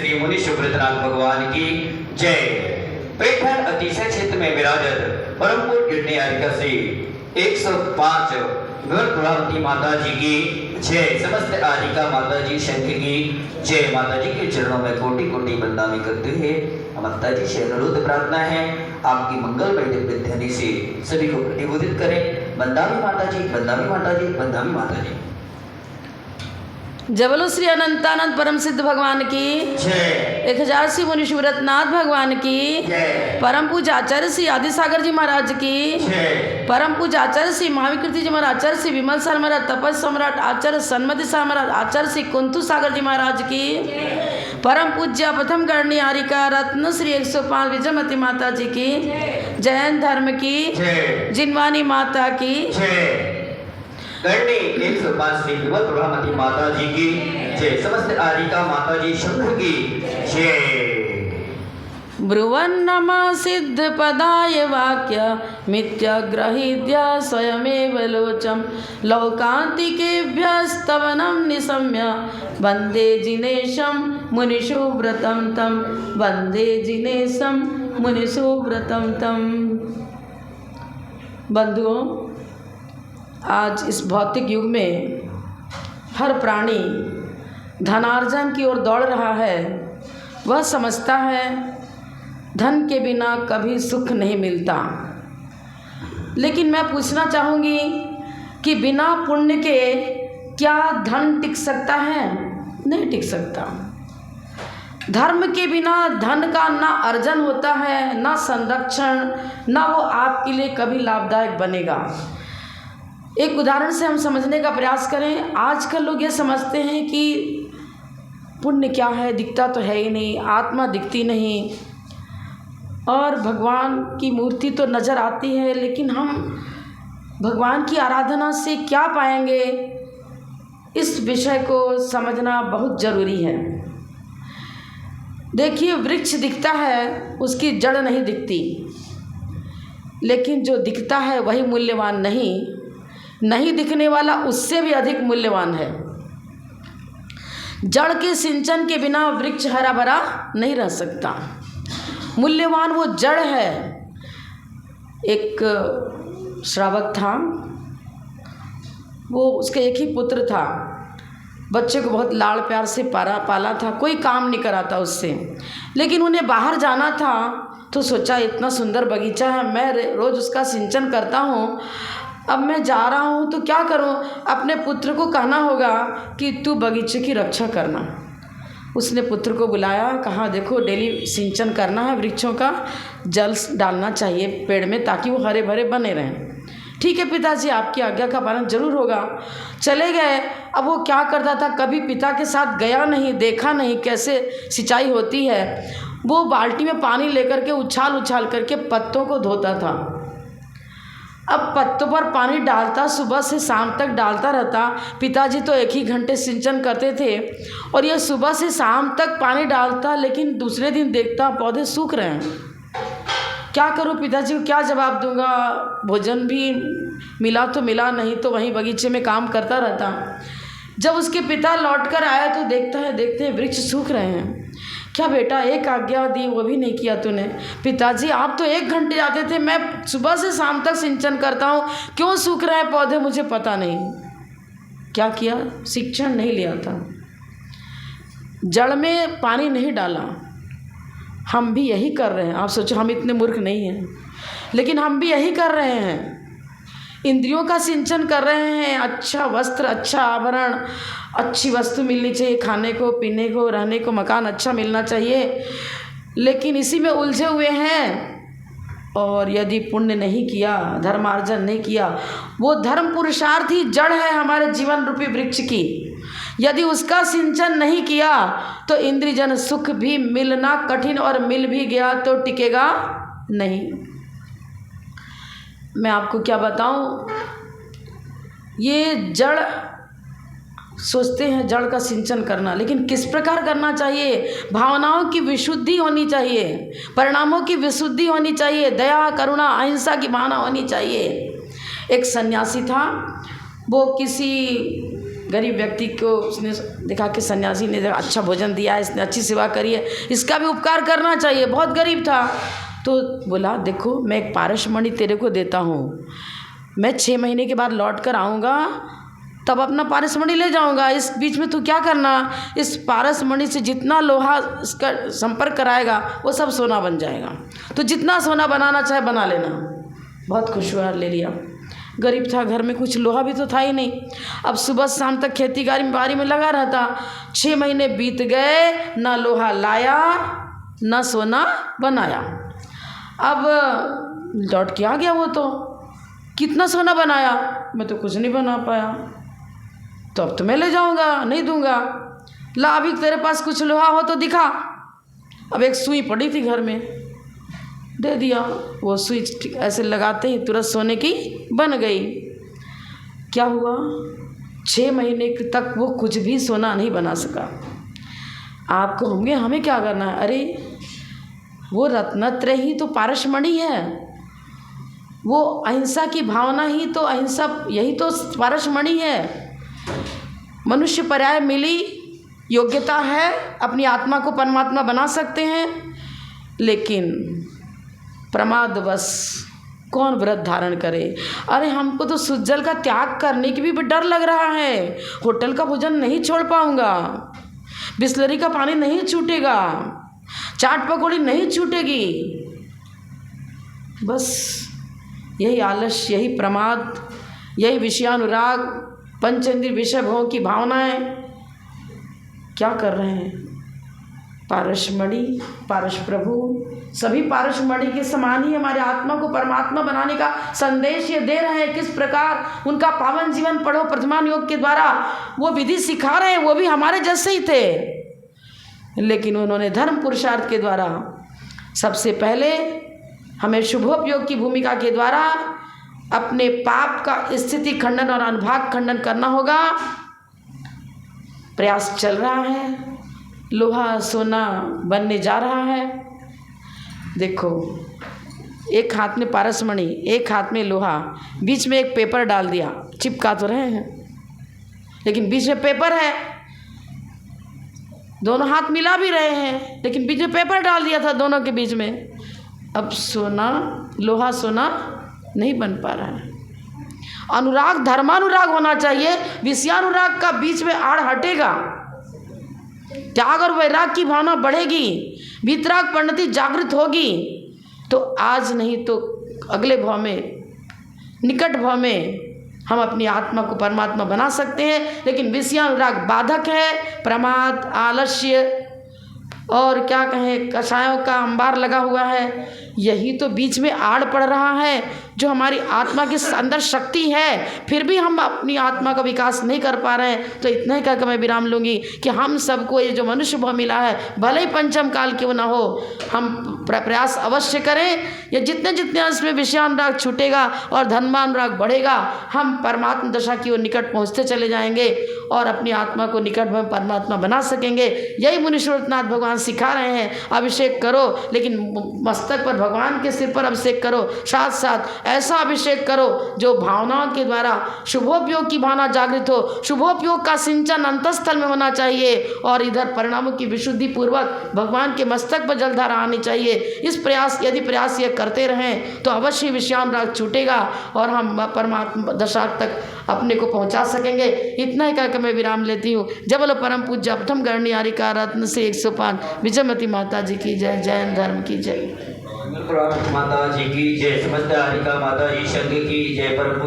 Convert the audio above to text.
श्री मुनि सुब्रतनाथ भगवान की जय। पैठण अतिशय क्षेत्र में विराजत परम पूज्य गिरने आरिका श्री 105 तुलावती माता जी की जय। समस्त आरिका माता जी शंख की जय। माता जी के चरणों में कोटि कोटि वंदना करते हुए माता जी से अनुरोध प्रार्थना है आपकी मंगलमय दिव्य ध्वनि से सभी को प्रतिबोधित करें। वंदामी माता जी, वंदामी माता जी, वंदामी माता जी। जय बोलो श्री अनंतानंद परम सिद्ध भगवान की जय। 1000 श्री मुनि सुब्रतनाथ भगवान की जय। परम पूज्य आचार्य श्री आदि सागर जी महाराज की जय। परम पूज्य आचार्य श्री महाविकृति जी महाराज, आचार्य श्री विमल सार महाराज, तपस सम्राट आचार्य सन्मति सार महाराज, आचार्य श्री कुंतु सागर जी महाराज की परम पूज्य प्रथम करणी आरिका रत्न श्री 105 विजयमती माता जी की जैन धर्म की जय। जिनवानी माता की जय। करणी 105 श्री विमल तुलावती माता जी की जय। समस्त आरिका माता जी शंख की जय। ब्रुवन् नमः सिद्ध पदाय वाक्य मिथ्याग्रहीत्या स्वयमेव लोचम लौकान्तिकेभ्यस्तवनं निशम्य वन्दे जिनेशं मुनिसुव्रतं तं वन्दे जिनेशं मुनिसुव्रतं तं। बंधुओं, आज इस भौतिक युग में हर प्राणी धनार्जन की ओर दौड़ रहा है। वह समझता है धन के बिना कभी सुख नहीं मिलता, लेकिन मैं पूछना चाहूँगी कि बिना पुण्य के क्या धन टिक सकता है? नहीं टिक सकता। धर्म के बिना धन का ना अर्जन होता है, ना संरक्षण, ना वो आपके लिए कभी लाभदायक बनेगा। एक उदाहरण से हम समझने का प्रयास करें। आजकल लोग ये समझते हैं कि पुण्य क्या है, दिखता तो है ही नहीं, आत्मा दिखती नहीं, और भगवान की मूर्ति तो नज़र आती है, लेकिन हम भगवान की आराधना से क्या पाएंगे, इस विषय को समझना बहुत ज़रूरी है। देखिए, वृक्ष दिखता है, उसकी जड़ नहीं दिखती, लेकिन जो दिखता है वही मूल्यवान नहीं दिखने वाला उससे भी अधिक मूल्यवान है। जड़ के सिंचन के बिना वृक्ष हरा भरा नहीं रह सकता। मूल्यवान वो जड़ है। एक श्रावक था, वो उसका एक ही पुत्र था, बच्चे को बहुत लाड़ प्यार से पाला था, कोई काम नहीं कराता उससे, लेकिन उन्हें बाहर जाना था तो सोचा इतना सुंदर बगीचा है, मैं रोज़ उसका सिंचन करता हूँ, अब मैं जा रहा हूँ तो क्या करूँ, अपने पुत्र को कहना होगा कि तू बगीचे की रक्षा करना। उसने पुत्र को बुलाया, कहा देखो डेली सिंचन करना है, वृक्षों का जल डालना चाहिए पेड़ में ताकि वो हरे भरे बने रहें। ठीक है पिताजी, आपकी आज्ञा का पालन जरूर होगा। चले गए। अब वो क्या करता था, कभी पिता के साथ गया नहीं, देखा नहीं कैसे सिंचाई होती है। वो बाल्टी में पानी लेकर के उछाल करके पत्तों को धोता था। अब पत्तों पर पानी डालता, सुबह से शाम तक डालता रहता। पिताजी तो 1 ही घंटे सिंचन करते थे और ये सुबह से शाम तक पानी डालता, लेकिन दूसरे दिन देखता पौधे सूख रहे हैं। क्या करूं, पिताजी को क्या जवाब दूंगा? भोजन भी मिला तो मिला, नहीं तो वहीं बगीचे में काम करता रहता। जब उसके पिता लौटकर आया तो देखते हैं वृक्ष सूख रहे हैं। क्या बेटा, एक आज्ञा दी वो भी नहीं किया तूने? पिताजी आप तो 1 घंटे जाते थे, मैं सुबह से शाम तक सिंचन करता हूँ, क्यों सूख रहे हैं पौधे मुझे पता नहीं। क्या किया? शिक्षण नहीं लिया था, जड़ में पानी नहीं डाला। हम भी यही कर रहे हैं। आप सोचो हम इतने मूर्ख नहीं हैं, लेकिन हम भी यही कर रहे हैं। इंद्रियों का सिंचन कर रहे हैं। अच्छा वस्त्र, अच्छा आभरण, अच्छी वस्तु मिलनी चाहिए, खाने को, पीने को, रहने को मकान अच्छा मिलना चाहिए, लेकिन इसी में उलझे हुए हैं। और यदि पुण्य नहीं किया, धर्मार्जन नहीं किया, वो धर्म पुरुषार्थ ही जड़ है हमारे जीवन रूपी वृक्ष की। यदि उसका सिंचन नहीं किया तो इंद्रियजन सुख भी मिलना कठिन, और मिल भी गया तो टिकेगा नहीं। मैं आपको क्या बताऊं, ये जड़ सोचते हैं जड़ का सिंचन करना, लेकिन किस प्रकार करना चाहिए? भावनाओं की विशुद्धि होनी चाहिए, परिणामों की विशुद्धि होनी चाहिए, दया, करुणा, अहिंसा की भावना होनी चाहिए। एक सन्यासी था, वो किसी गरीब व्यक्ति को उसने देखा कि सन्यासी ने अच्छा भोजन दिया है, इसने अच्छी सेवा करी है, इसका भी उपकार करना चाहिए। बहुत गरीब था तो बोला देखो मैं एक पारसमणि तेरे को देता हूँ, मैं 6 महीने के बाद लौट कर आऊँगा तब अपना पारसमणि ले जाऊँगा। इस बीच में तू क्या करना, इस पारसमणि से जितना लोहा इसका संपर्क कराएगा वो सब सोना बन जाएगा, तो जितना सोना बनाना चाहे बना लेना। बहुत खुश हुआ, ले लिया। गरीब था, घर में कुछ लोहा भी तो था ही नहीं। अब सुबह शाम तक खेती बाड़ी में लगा रहता। 6 महीने बीत गए, ना लोहा लाया ना सोना बनाया। अब लौट के आ गया वो, तो कितना सोना बनाया, मैं तो कुछ नहीं बना पाया, तो अब तो मैं ले जाऊंगा, नहीं दूंगा। ला अभी तेरे पास कुछ लोहा हो तो दिखा। अब एक सुई पड़ी थी घर में, दे दिया। वो सुई ऐसे लगाते ही तुरंत सोने की बन गई। क्या हुआ, 6 महीने तक वो कुछ भी सोना नहीं बना सका। आप कहोगे हमें क्या करना है, अरे वो रत्नत्रय ही तो पारसमणि है, वो अहिंसा की भावना ही तो, अहिंसा यही तो पारसमणि है। मनुष्य पर्याय मिली, योग्यता है, अपनी आत्मा को परमात्मा बना सकते हैं, लेकिन प्रमादवश कौन व्रत धारण करे। अरे हमको तो सुजल का त्याग करने की भी डर लग रहा है, होटल का भोजन नहीं छोड़ पाऊंगा, बिस्लरी का पानी नहीं छूटेगा, चाट पकौड़ी नहीं छूटेगी। बस यही आलस्य, यही प्रमाद, यही विषयानुराग, पंचेंद्रिय विषय भोग की भावनाएं क्या कर रहे हैं। पारसमणि, पारस प्रभु सभी पारसमणि के समान ही हमारे आत्मा को परमात्मा बनाने का संदेश ये दे रहे हैं। किस प्रकार उनका पावन जीवन पढ़ो प्रथमान योग के द्वारा वो विधि सिखा रहे हैं। वो भी हमारे जैसे ही थे, लेकिन उन्होंने धर्म पुरुषार्थ के द्वारा सबसे पहले हमें शुभोपयोग की भूमिका के द्वारा अपने पाप का स्थिति खंडन और अनुभाग खंडन करना होगा। प्रयास चल रहा है, लोहा सोना बनने जा रहा है। देखो, एक हाथ में पारसमणि, एक हाथ में लोहा, बीच में एक पेपर डाल दिया। चिपका तो रहे हैं, लेकिन बीच में पेपर है। दोनों हाथ मिला भी रहे हैं, लेकिन बीच में पेपर डाल दिया था दोनों के बीच में। अब सोना, लोहा सोना नहीं बन पा रहा है। अनुराग धर्मानुराग होना चाहिए, विषयानुराग का बीच में आड़ हटेगा। त्याग और वैराग की भावना बढ़ेगी, वीतराग परिणति जागृत होगी, तो आज नहीं तो अगले भाव में, निकट भाव में हम अपनी आत्मा को परमात्मा बना सकते हैं। लेकिन विषयानुराग बाधक है, प्रमाद, आलस्य और क्या कहें, कषायों का अंबार लगा हुआ है, यही तो बीच में आड़ पड़ रहा है। जो हमारी आत्मा के अंदर शक्ति है, फिर भी हम अपनी आत्मा का विकास नहीं कर पा रहे हैं। तो इतना ही कहकर मैं विराम लूँगी कि हम सबको ये जो मनुष्य भाव मिला है, भले ही पंचम काल क्यों ना हो, हम प्रयास अवश्य करें। ये जितने जितने इसमें विषयानुराग छूटेगा और धर्मानुराग बढ़ेगा, हम परमात्मा दशा की ओर निकट पहुँचते चले जाएंगे और अपनी आत्मा को निकट में परमात्मा बना सकेंगे। यही मुनीश्वरनाथ भगवान सिखा रहे हैं। अभिषेक करो, लेकिन मस्तक पर, भगवान के सिर पर अभिषेक करो, साथ साथ ऐसा अभिषेक करो जो भावनाओं के द्वारा शुभोपयोग की भावना जागृत हो। शुभोपयोग का सिंचन अंतस्थल में होना चाहिए और इधर परिणामों की विशुद्धि पूर्वक भगवान के मस्तक पर जलधारा आनी चाहिए। इस प्रयास, यदि प्रयास ये करते रहें तो अवश्य विषयानुराग छूटेगा और हम परमात्मा दशा तक अपने को पहुंचा सकेंगे। इतना ही कहकर मैं विराम लेती हूँ। जय बोलो परम पूज्य प्रथम गणनी हरिका रत्न से 105 विजयमती माता जी की जय। जैन धर्म की जय। माता जी की जय। समस्त हरिका माता जी संघ की जय। परम